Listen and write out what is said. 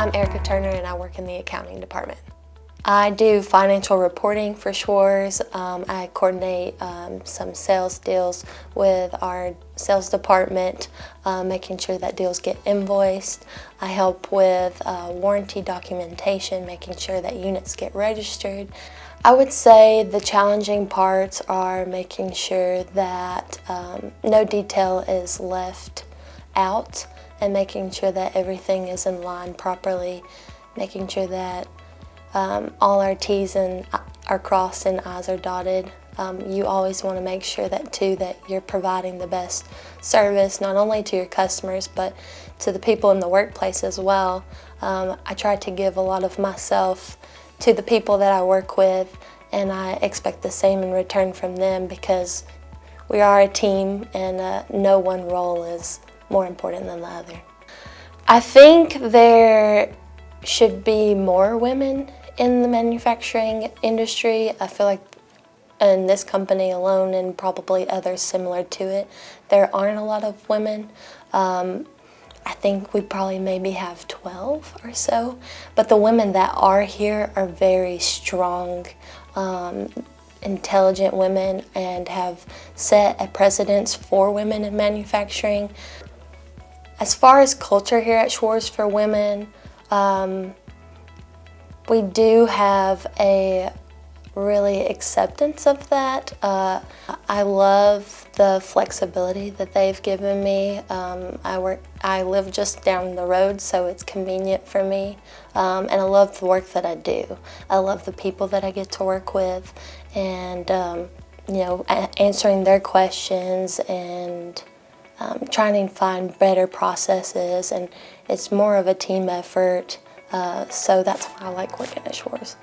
I'm Erica Turner and I work in the accounting department. I do financial reporting for Schwarz. I coordinate some sales deals with our sales department, making sure that deals get invoiced. I help with warranty documentation, making sure that units get registered. I would say the challenging parts are making sure that no detail is left out and making sure that everything is in line properly, making sure that all our T's are crossed and I's are dotted. You always want to make sure that you're providing the best service, not only to your customers, but to the people in the workplace as well. I try to give a lot of myself to the people that I work with, and I expect the same in return from them because we are a team and no one role is more important than the other. I think there should be more women in the manufacturing industry. I feel like in this company alone and probably others similar to it, there aren't a lot of women. I think we probably maybe have 12 or so, but the women that are here are very strong, intelligent women and have set a precedence for women in manufacturing. As far as culture here at Schwarz for women, we do have a really acceptance of that. I love the flexibility that they've given me. I live just down the road, so it's convenient for me. And I love the work that I do. I love the people that I get to work with and answering their questions and trying to find better processes, and it's more of a team effort. So that's why I like working at Schwarz.